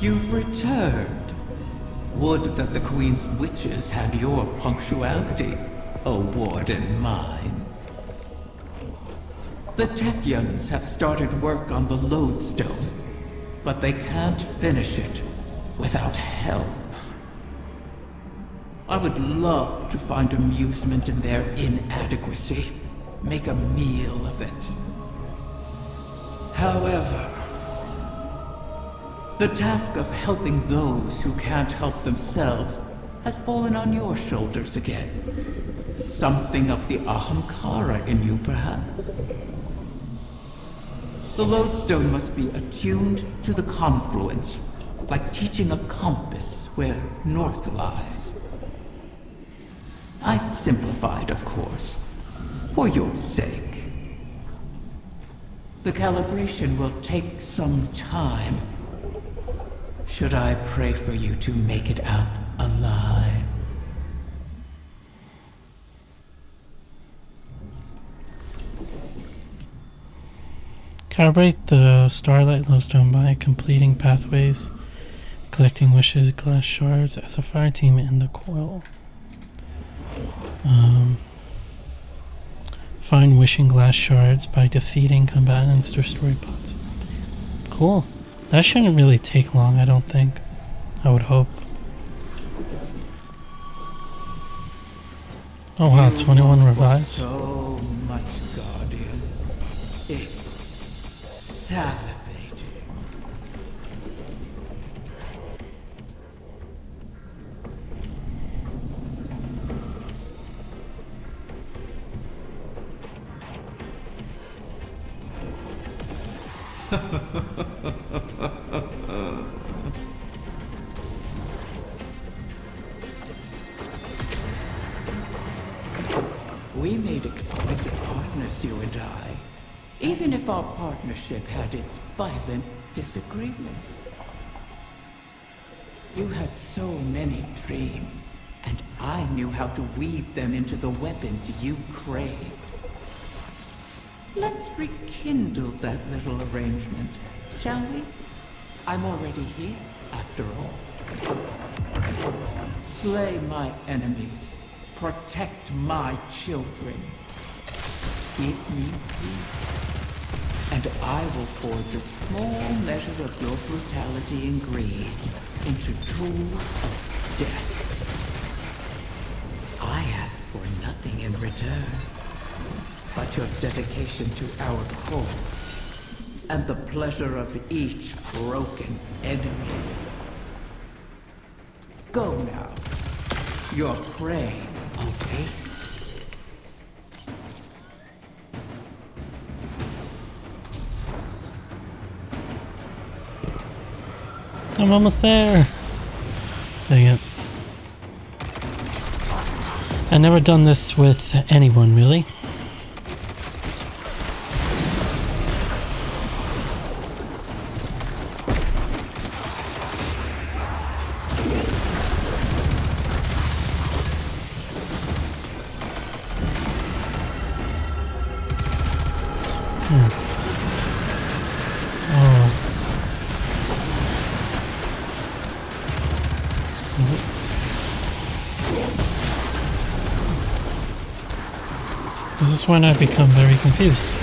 You've returned. Would that the Queen's witches had your punctuality, O Warden mine. The Techyans have started work on the Lodestone, but they can't finish it without help. I would love to find amusement in their inadequacy, make a meal of it. However, the task of helping those who can't help themselves has fallen on your shoulders again. Something of the Ahamkara in you, perhaps. The Lodestone must be attuned to the confluence, like teaching a compass where north lies. I've simplified, of course, for your sake. The calibration will take some time. Should I pray for you to make it out alive? Calibrate the Starlight Lodestone by completing pathways, collecting wishes, glass shards as a fire team in the coil. Find wishing glass shards by defeating combatants or story pods. Cool. That shouldn't really take long, I don't think. I would hope. Oh wow, 21 revives. So much, Guardian. It's salivating. We made exquisite partners, you and I. Even if our partnership had its violent disagreements. You had so many dreams, and I knew how to weave them into the weapons you craved. Let's rekindle that little arrangement, shall we? I'm already here, after all. Slay my enemies. Protect my children. Give me peace, and I will forge a small measure of your brutality and greed into tools of death. I ask for nothing in return, but your dedication to our cause, and the pleasure of each broken enemy. Go now. Your prey, okay? I'm almost there. Dang it. I've never done this with anyone, really. This is when I become very confused.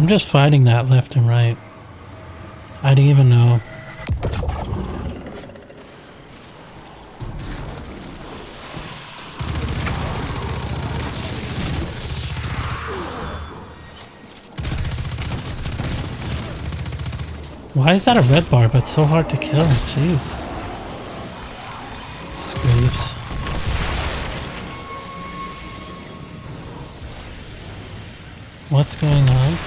just fighting that left and right. I didn't even know. Why is that a red bar but so hard to kill? Jeez. Scrapes. What's going on?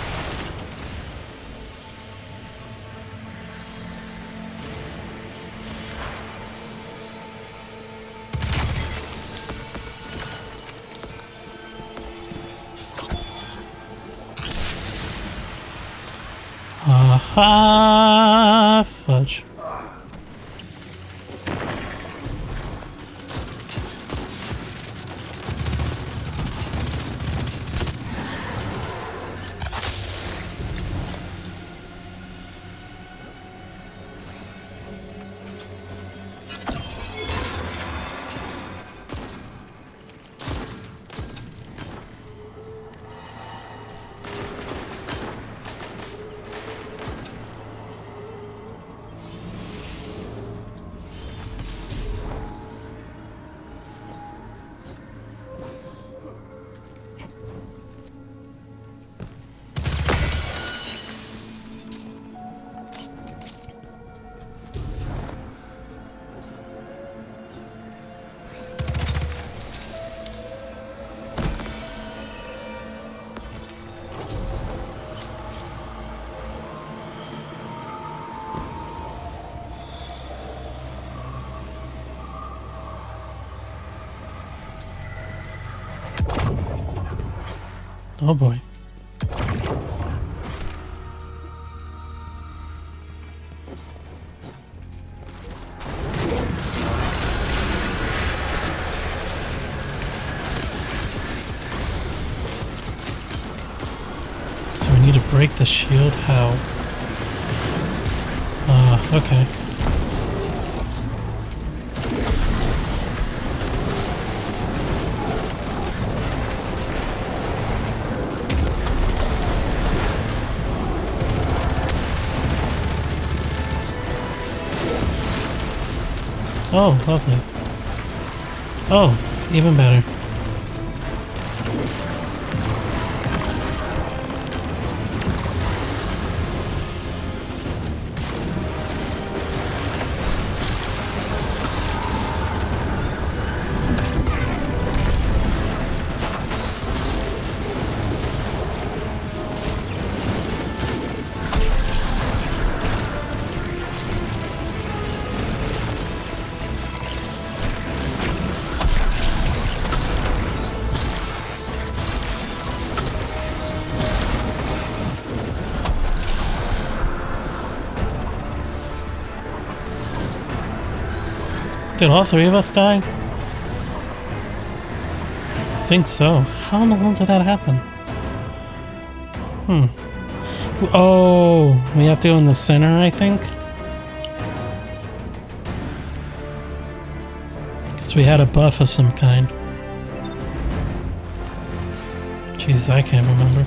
Aha! Fudge. Oh boy. So we need to break the shield? How? Okay. Oh, lovely. Oh, even better. Did all three of us die? I think so. How in the world did that happen? Oh, we have to go in the center, I think? Because we had a buff of some kind. Jeez, I can't remember.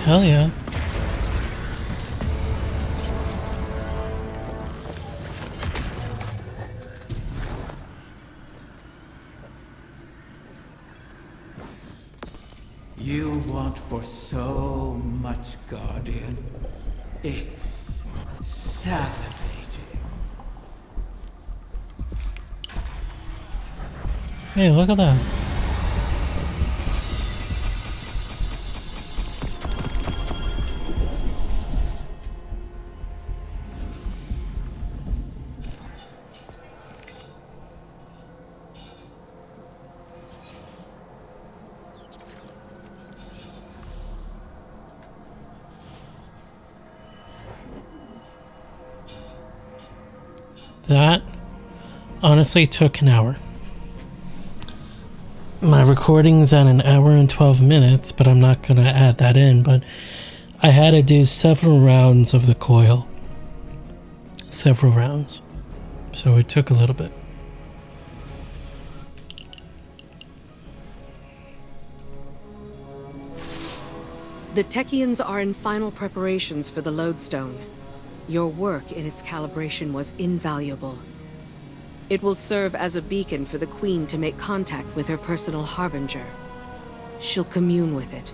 Hell yeah. You want for so much, Guardian. It's salivating. Hey, look at that. That honestly took an hour. My recording's at an hour and 12 minutes, but I'm not going to add that in. But I had to do several rounds of the coil. Several rounds. So it took a little bit. The Techians are in final preparations for the lodestone. Your work in its calibration was invaluable. It will serve as a beacon for the Queen to make contact with her personal harbinger. She'll commune with it.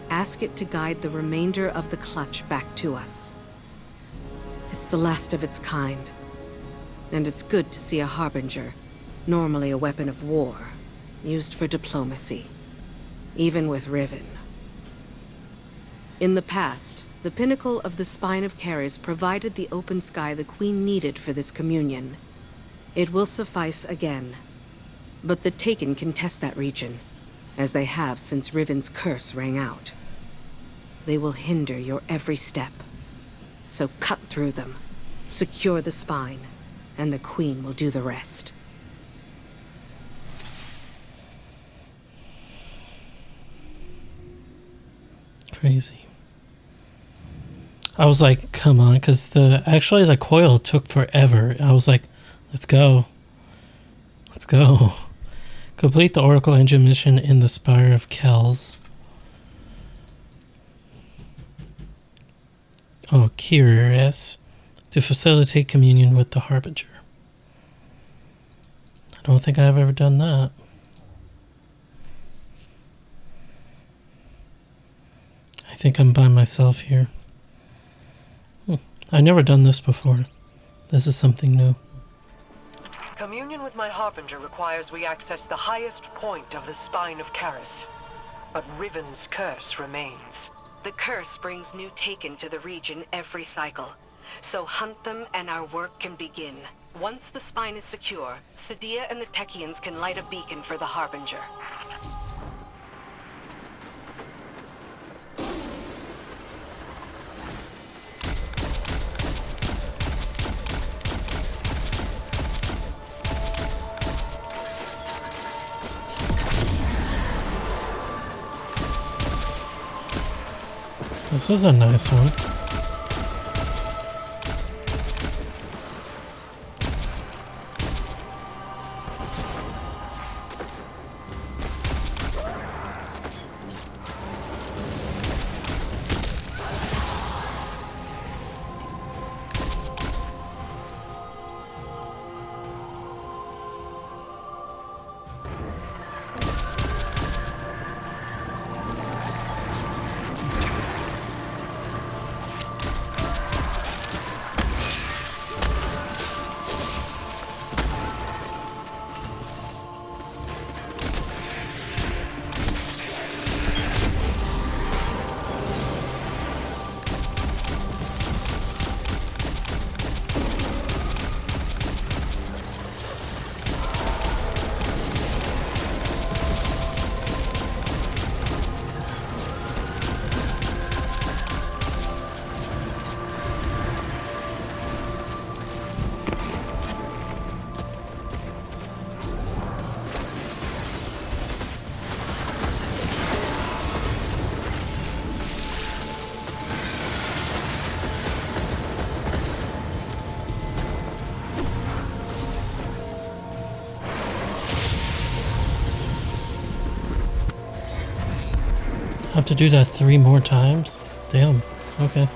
Ask it to guide the remainder of the clutch back to us. It's the last of its kind. And it's good to see a harbinger, normally a weapon of war, used for diplomacy. Even with Riven. In the past, the pinnacle of the Spine of Keres provided the open sky the Queen needed for this communion. It will suffice again. But the Taken can test that region, as they have since Riven's curse rang out. They will hinder your every step. So cut through them, secure the spine, and the Queen will do the rest. Crazy. I was like, come on, because the coil took forever. I was like, let's go. Let's go. Complete the Oracle Engine mission in the Spire of Kells. Oh, Keres. To facilitate communion with the Harbinger. I don't think I've ever done that. I think I'm by myself here. I've never done this before. This is something new. Communion with my Harbinger requires we access the highest point of the Spine of Keres. But Riven's curse remains. The curse brings new Taken to the region every cycle. So hunt them and our work can begin. Once the spine is secure, Sadia and the Techians can light a beacon for the Harbinger. This is a nice one. Have to do that 3 more times? Damn. Okay.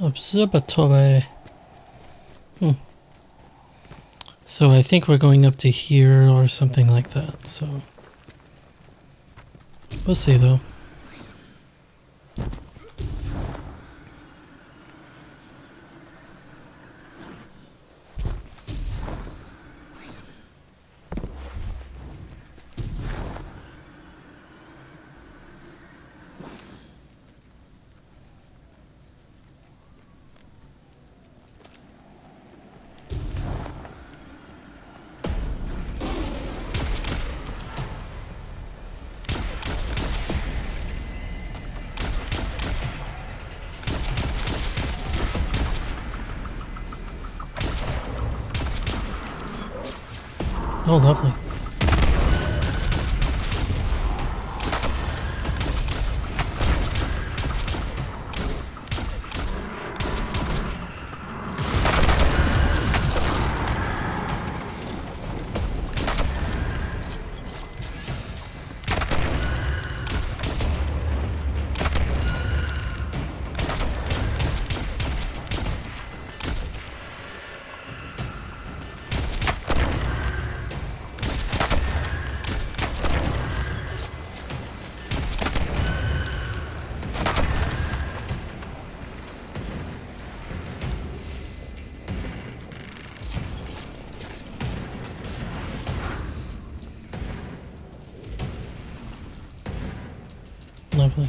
Observatory. So I think we're going up to here or something like that, so we'll see though. Oh, lovely. Lovely.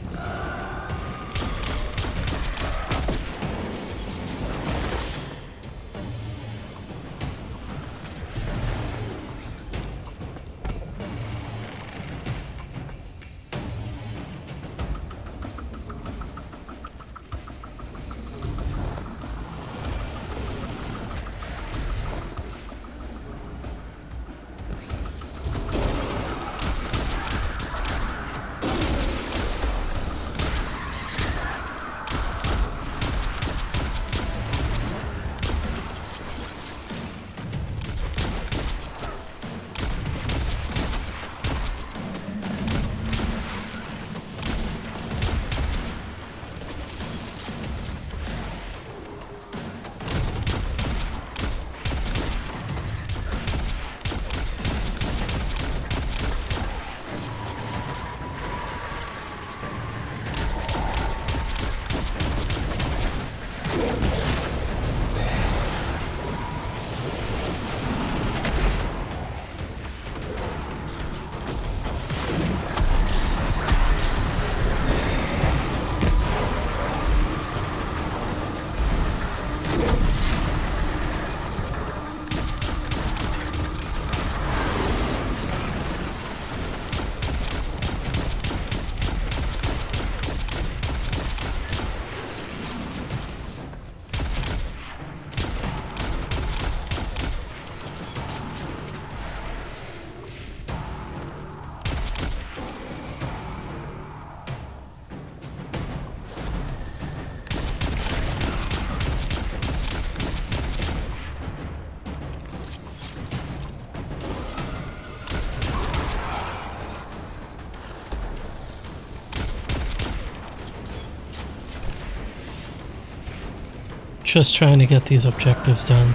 Just trying to get these objectives done.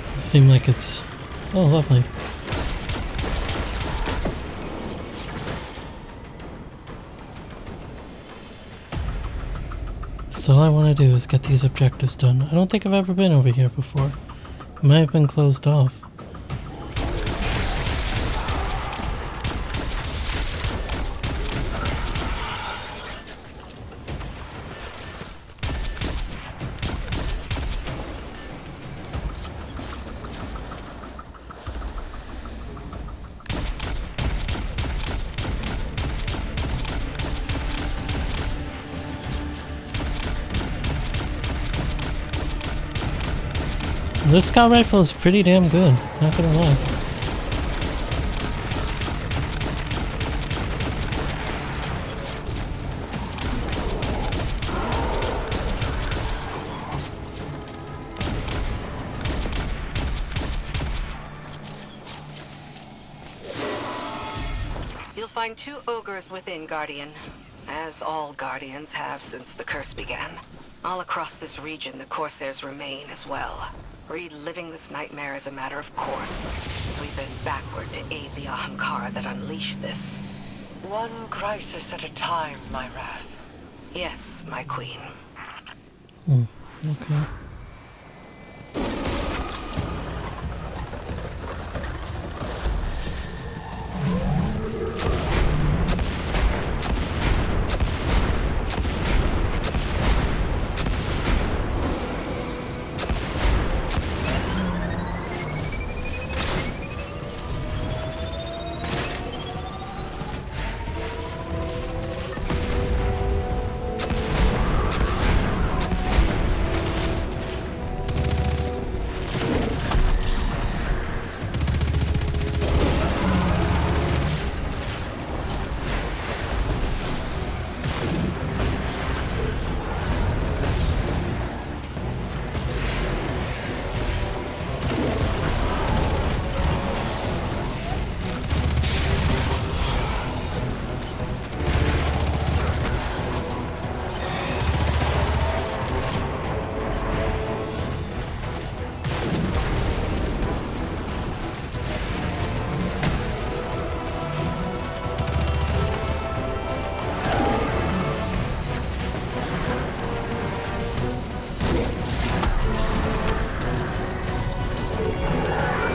Doesn't seem like it's... Oh, lovely. So all I want to do is get these objectives done. I don't think I've ever been over here before. It might have been closed off. This scout rifle is pretty damn good, not gonna lie. You'll find 2 ogres within, Guardian. As all Guardians have since the curse began. All across this region, the Corsairs remain as well. Reliving this nightmare is a matter of course, as we bend backward to aid the Ahamkara that unleashed this. One crisis at a time, my wrath. Yes, my queen. Okay.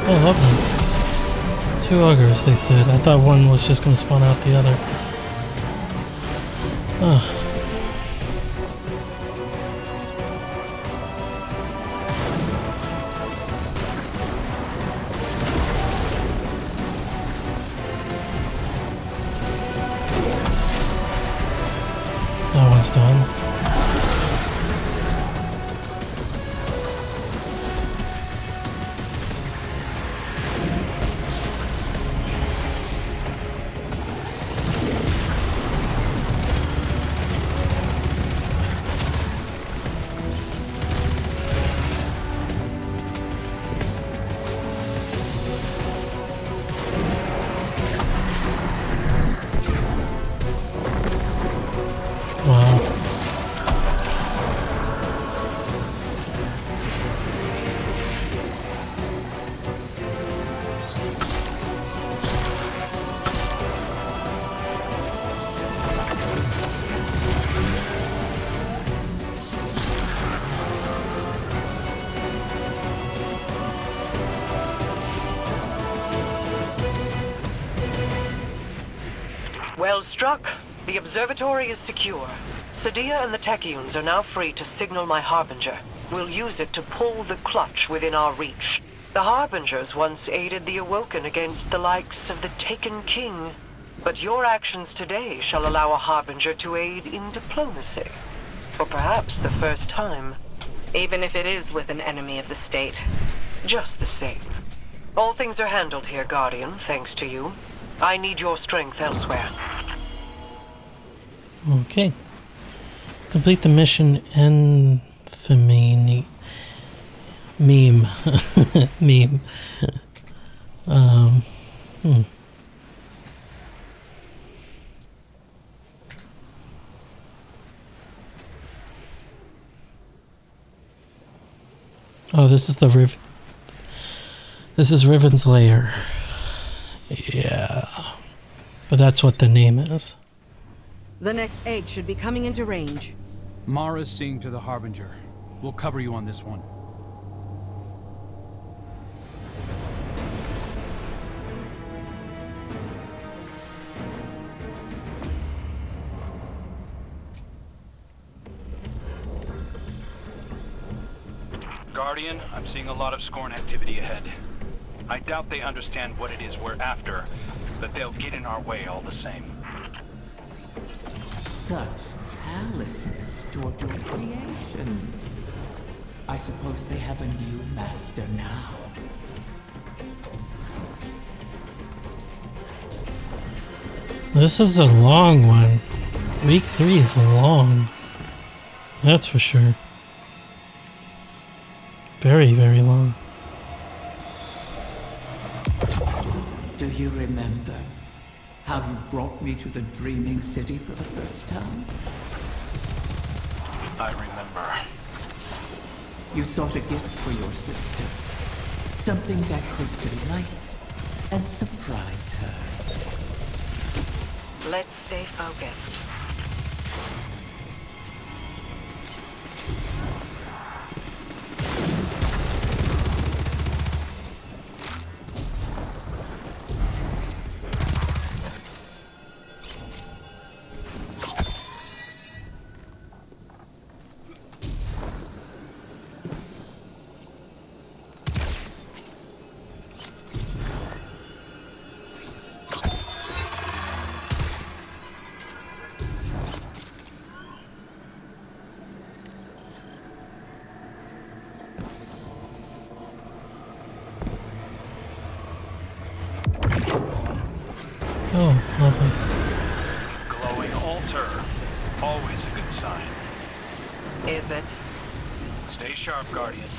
Oh, lovely. 2 ogres, they said. I thought one was just going to spawn out the other. Oh. That one's done. Well struck. The observatory is secure. Sadia and the Techeuns are now free to signal my Harbinger. We'll use it to pull the clutch within our reach. The Harbingers once aided the Awoken against the likes of the Taken King. But your actions today shall allow a Harbinger to aid in diplomacy. For perhaps the first time. Even if it is with an enemy of the state. Just the same. All things are handled here, Guardian, thanks to you. I need your strength elsewhere. Okay. Complete the mission Enthymeme. Meme. Meme. Oh, this is the This is Riven's lair. Yeah. But that's what the name is. The next egg should be coming into range. Mara's seeing to the Harbinger. We'll cover you on this one. Guardian, I'm seeing a lot of Scorn activity ahead. I doubt they understand what it is we're after, but they'll get in our way all the same. Such callousness toward your creations. I suppose they have a new master now. This is a long one. Week 3 is long. That's for sure. Very, very long. Do you remember How you brought me to the dreaming city for the first time? I remember. You sought a gift for your sister. Something that could delight and surprise her. Let's stay focused. Oh, lovely. Glowing altar. Always a good sign. Is it? Stay sharp, Guardian.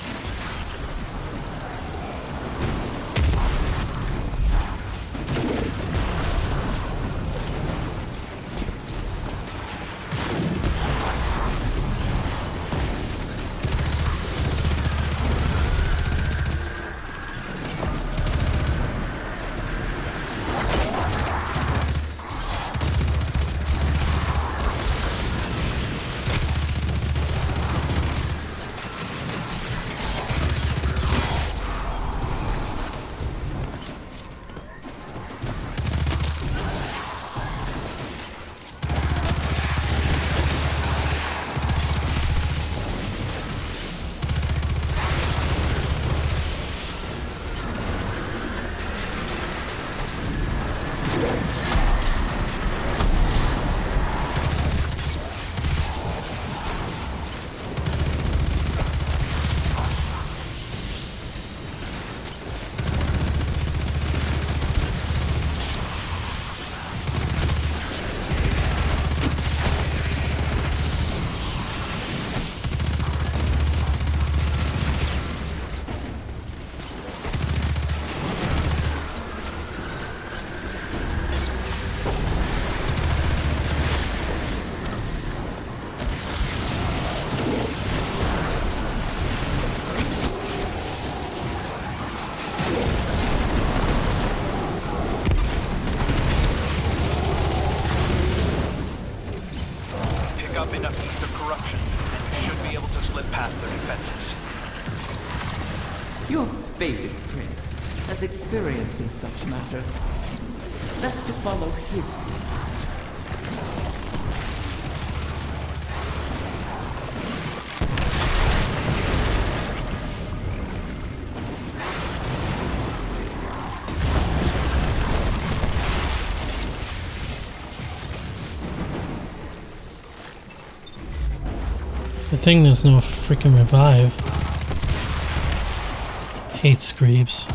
Up enough heat of corruption, and you should be able to slip past their defenses. Your faded prince has experience in such matters. Best to follow his lead. Good thing there's no freaking revive. Hate Screeps.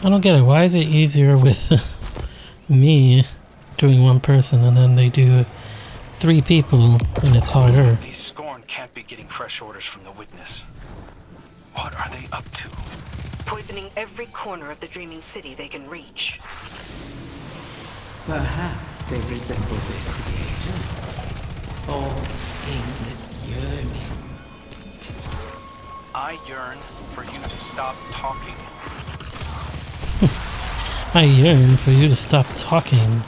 I don't get it. Why is it easier with me doing one person and then they do 3 people and it's harder? These Scorn can't be getting fresh orders from the Witness. are they up to? Poisoning every corner of the Dreaming City they can reach. Perhaps they resemble their creator. All aimless yearning. I yearn for you to stop talking. I yearn for you to stop talking.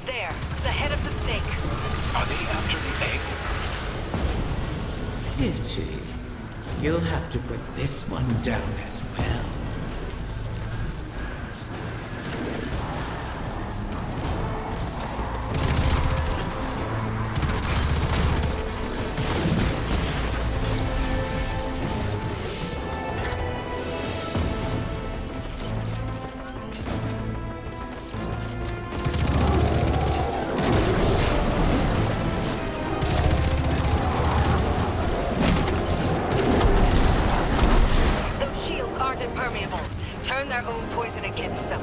There, the head of the snake. Are they after the egg? Pity. You'll have to put this one down as well. Those shields aren't impermeable. Turn their own poison against them.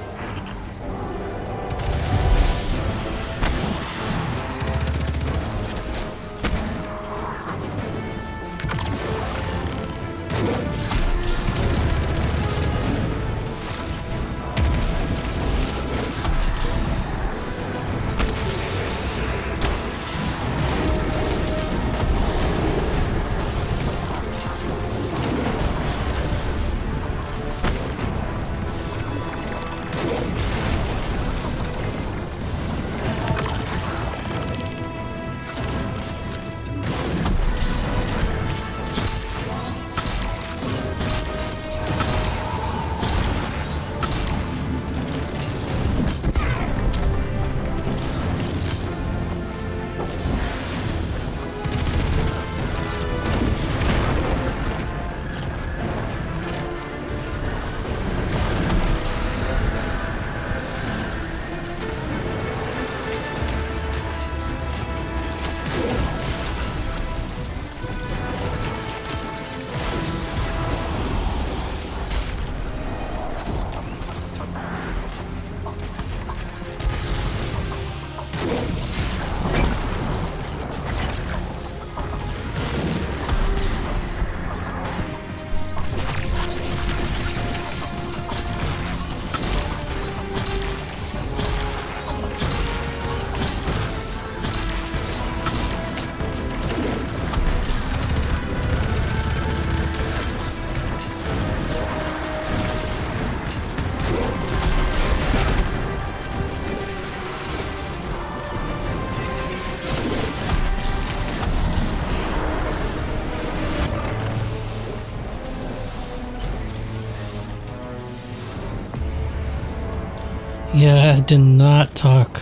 Yeah, I did not talk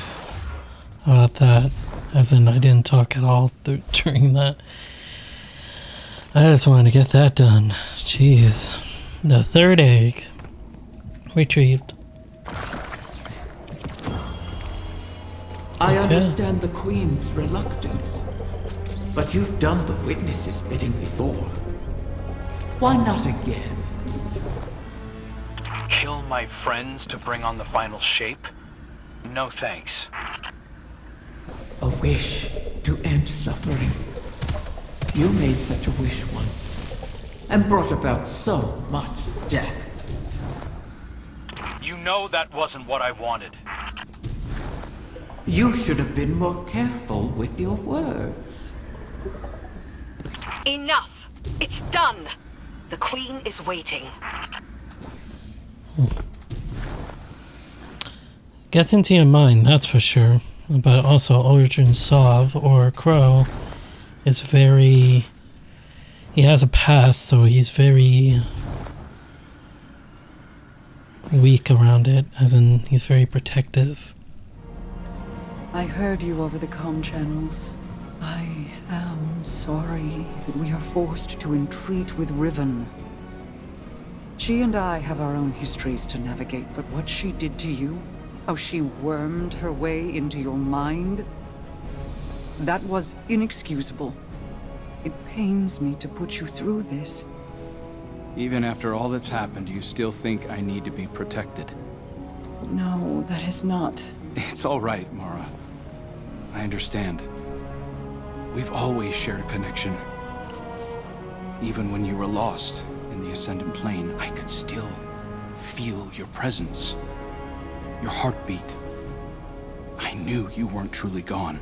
about that. As in, I didn't talk at all during that. I just wanted to get that done. Jeez. The third egg retrieved. I Okay. understand the Queen's reluctance, but you've done the witness's bidding before. Why not again? Kill my friends to bring on the final shape? No thanks. A wish to end suffering. You made such a wish once, and brought about so much death. You know that wasn't what I wanted. You should have been more careful with your words. Enough! It's done! The Queen is waiting. Gets into your mind, that's for sure. But also, Origin Sov, or Crow, is very... He has a past, so he's very weak around it, as in he's very protective. I heard you over the comm channels. I am sorry that we are forced to entreat with Riven. She and I have our own histories to navigate, but what she did to you, how she wormed her way into your mind, that was inexcusable. It pains me to put you through this. Even after all that's happened, you still think I need to be protected? No, that is not. It's all right, Mara. I understand. We've always shared a connection. Even when you were lost in the Ascendant Plane, I could still feel your presence. Your heartbeat. I knew you weren't truly gone.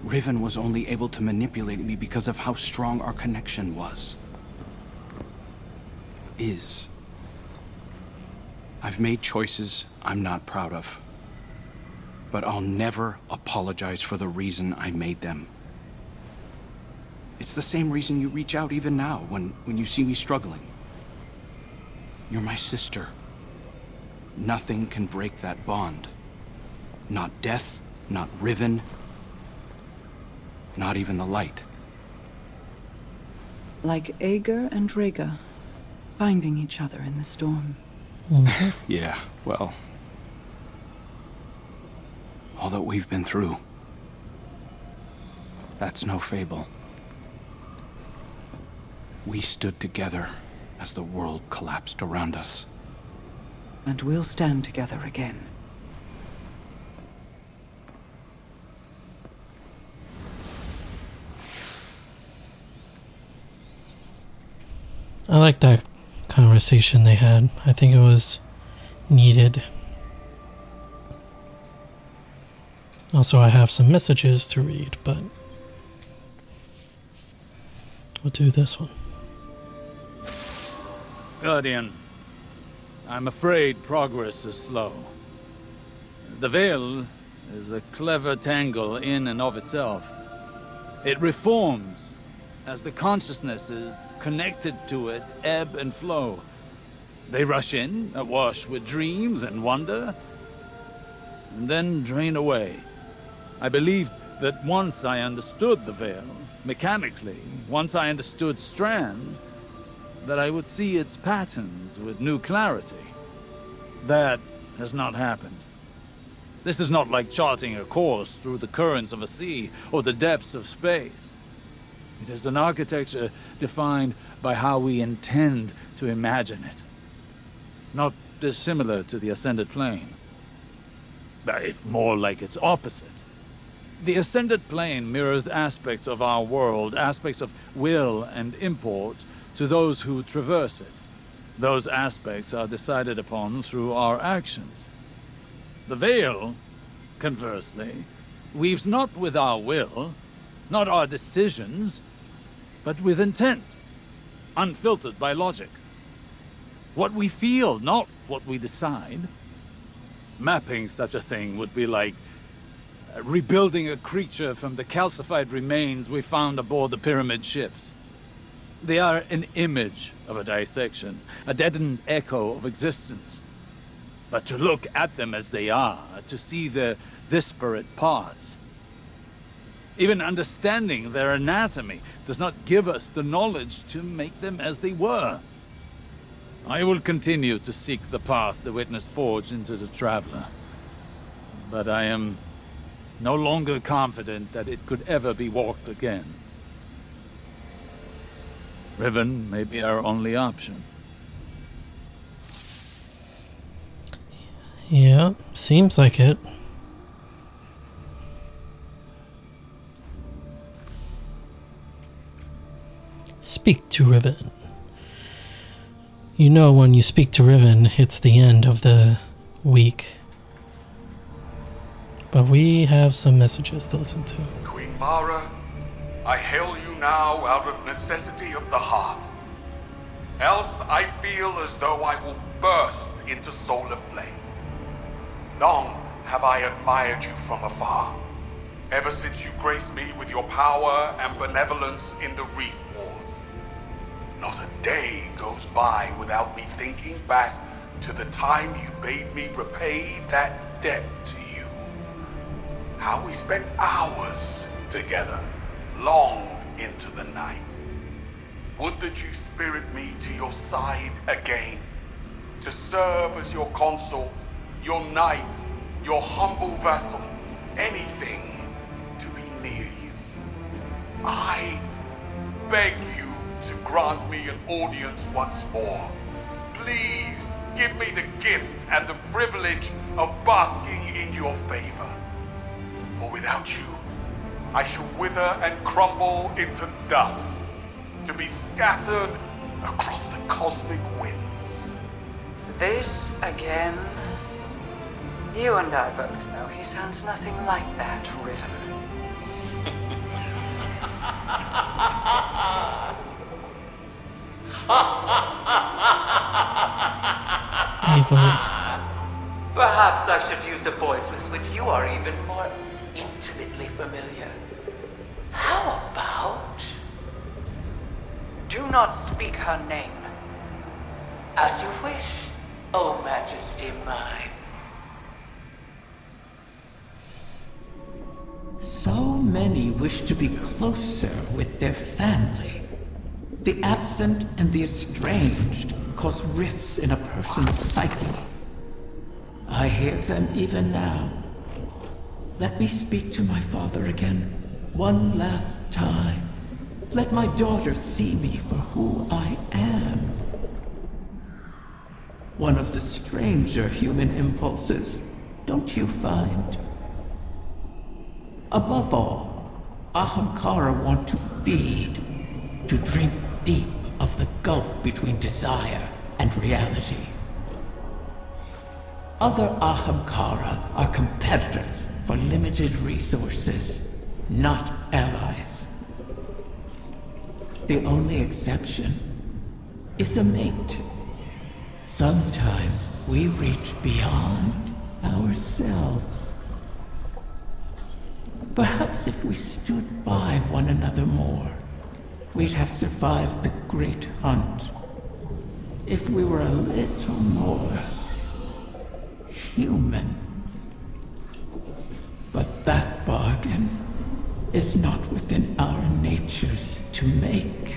Riven was only able to manipulate me because of how strong our connection was. I've made choices I'm not proud of. But I'll never apologize for the reason I made them. It's the same reason you reach out even now when you see me struggling. You're my sister. Nothing can break that bond. Not death, not Riven, not even the light. Like Ager and Rhaegar, finding each other in the storm. Yeah, well... all that we've been through. That's no fable. We stood together as the world collapsed around us. And we'll stand together again. I like that conversation they had. I think it was needed. Also, I have some messages to read, but we'll do this one. Guardian, I'm afraid progress is slow. The Veil is a clever tangle in and of itself. It reforms as the consciousnesses connected to it ebb and flow. They rush in, awash with dreams and wonder, and then drain away. I believed that once I understood the Veil, mechanically, once I understood Strand, that I would see its patterns with new clarity. That has not happened. This is not like charting a course through the currents of a sea or the depths of space. It is an architecture defined by how we intend to imagine it. Not dissimilar to the Ascended Plane, but if more like its opposite. The Ascended Plane mirrors aspects of our world, aspects of will and import, to those who traverse it. Those aspects are decided upon through our actions. The Veil, conversely, weaves not with our will, not our decisions, but with intent, unfiltered by logic. What we feel, not what we decide. Mapping such a thing would be like rebuilding a creature from the calcified remains we found aboard the pyramid ships. They are an image of a dissection, a deadened echo of existence. But to look at them as they are, to see their disparate parts, even understanding their anatomy does not give us the knowledge to make them as they were. I will continue to seek the path the Witness forged into the Traveler, but I am no longer confident that it could ever be walked again. Riven may be our only option. Yeah, seems like it. Speak to Riven. You know when you speak to Riven, it's the end of the week. But we have some messages to listen to. Queen Mara, I hail you now out of necessity of the heart. Else I feel as though I will burst into solar flame. Long have I admired you from afar, ever since you graced me with your power and benevolence in the Reef Wars. Not a day goes by without me thinking back to the time you bade me repay that debt to you. How we spent hours together, long into the night. Would that you spirit me to your side again, to serve as your consort, your knight, your humble vassal, anything to be near you. I beg you to grant me an audience once more. Please give me the gift and the privilege of basking in your favor. For without you, I shall wither and crumble into dust, to be scattered across the cosmic winds. This again? You and I both know he sounds nothing like that, Riven. Evilly. Perhaps I should use a voice with which you are even more intimately familiar. How about... Do not speak her name. As you wish, O Majesty mine. So many wish to be closer with their family. The absent and the estranged cause rifts in a person's psyche. I hear them even now. Let me speak to my father again, one last time. Let my daughter see me for who I am. One of the stranger human impulses, don't you find? Above all, Ahamkara want to feed, to drink deep of the gulf between desire and reality. Other Ahamkara are competitors for limited resources, not allies. The only exception is a mate. Sometimes we reach beyond ourselves. Perhaps if we stood by one another more, we'd have survived the great hunt. If we were a little more human. But that bargain is not within our natures to make.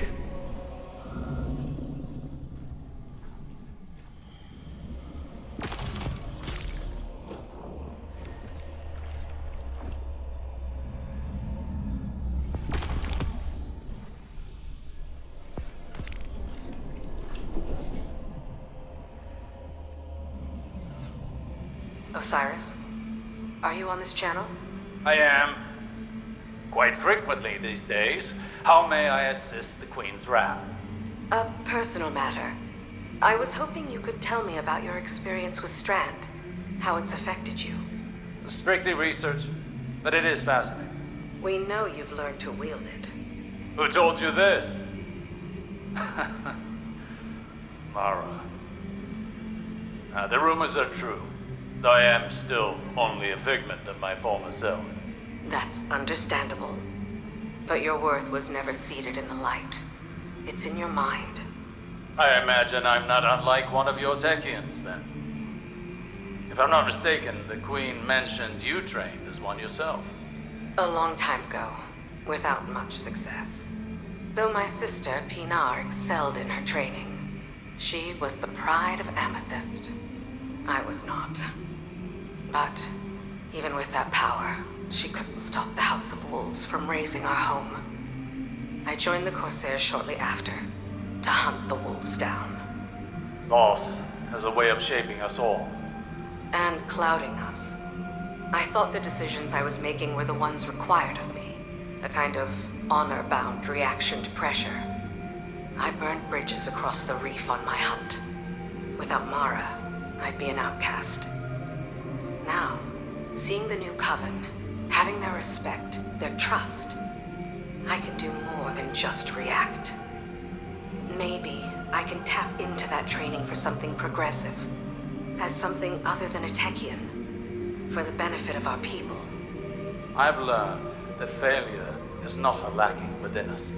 Osiris, are you on this channel? I am. Quite frequently these days. How may I assist the Queen's wrath? A personal matter. I was hoping you could tell me about your experience with Strand, how it's affected you. Strictly research, but it is fascinating. We know you've learned to wield it. Who told you this? Mara. The rumors are true, though I am still only a figment of my former self. That's understandable. But your worth was never seated in the light. It's in your mind. I imagine I'm not unlike one of your Techians, then. If I'm not mistaken, the Queen mentioned you trained as one yourself. A long time ago, without much success. Though my sister, Pinar, excelled in her training. She was the pride of Amethyst. I was not. But, even with that power, she couldn't stop the House of Wolves from razing our home. I joined the Corsairs shortly after, to hunt the wolves down. Loss has a way of shaping us all. And clouding us. I thought the decisions I was making were the ones required of me. A kind of honor-bound reaction to pressure. I burned bridges across the reef on my hunt. Without Mara, I'd be an outcast. Now, Seeing the new coven, having their respect, their trust, I can do more than just react. Maybe I can tap into that training for something progressive, as something other than a Techian, for the benefit of our people. I've learned that failure is not a lacking within us.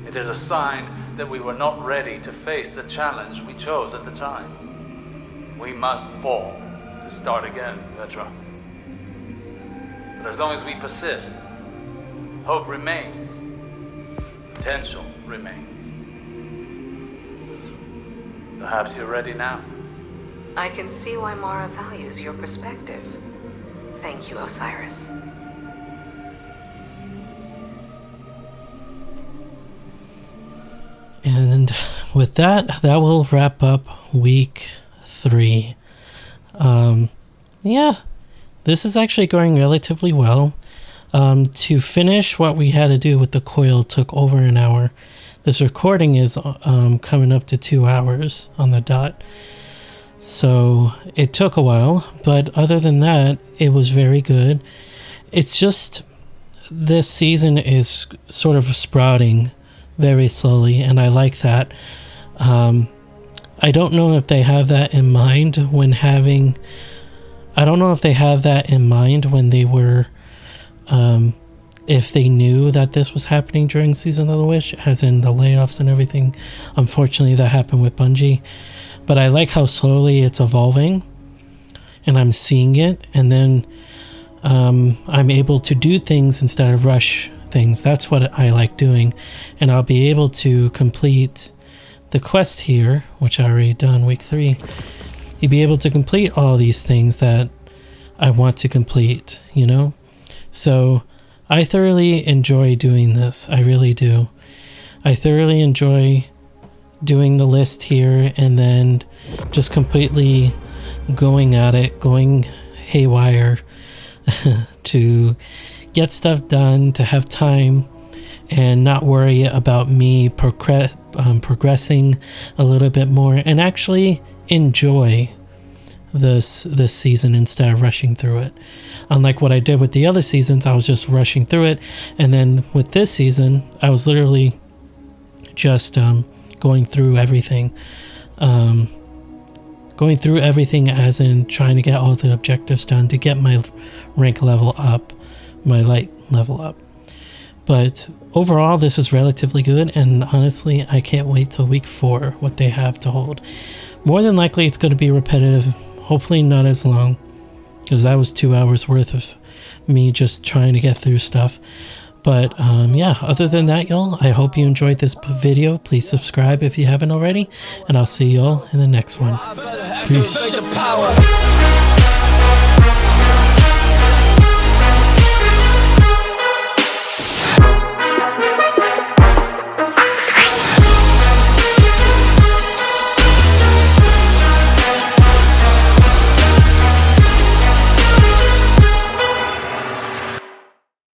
It is a sign that we were not ready to face the challenge we chose at the time. We must fall to start again, Petra. But as long as we persist, hope remains, potential remains. Perhaps you're ready now. I can see why Mara values your perspective. Thank you, Osiris. And with that, that will wrap up week 3. Yeah, this is actually going relatively well. To finish what we had to do with the coil took over an hour. This recording is coming up to 2 hours on the dot. So it took a while, but other than that, it was very good. It's just this season is sort of sprouting very slowly, and I like that. I don't know if they have that in mind when having... I don't know if they have that in mind when they were... if they knew that this was happening during Season of the Witch, as in the layoffs and everything. Unfortunately, that happened with Bungie. But I like how slowly it's evolving, and I'm seeing it, and then I'm able to do things instead of rush things. That's what I like doing, and I'll be able to complete the quest here, which I already done week 3. You'll be able to complete all these things that I want to complete, you know? So I thoroughly enjoy doing this. I really do. I thoroughly enjoy doing the list here and then just completely going at it, going haywire to get stuff done, to have time and not worry about me progressing a little bit more, and actually enjoy this season instead of rushing through it. Unlike what I did with the other seasons, I was just rushing through it, and then with this season I was literally just going through everything, as in trying to get all the objectives done to get my rank level up, my light level up. But overall, this is relatively good, and honestly, I can't wait till week 4, what they have to hold. More than likely, it's going to be repetitive, hopefully not as long, because that was 2 hours worth of me just trying to get through stuff. But yeah, other than that, y'all, I hope you enjoyed this video. Please subscribe if you haven't already, and I'll see y'all in the next one. Peace.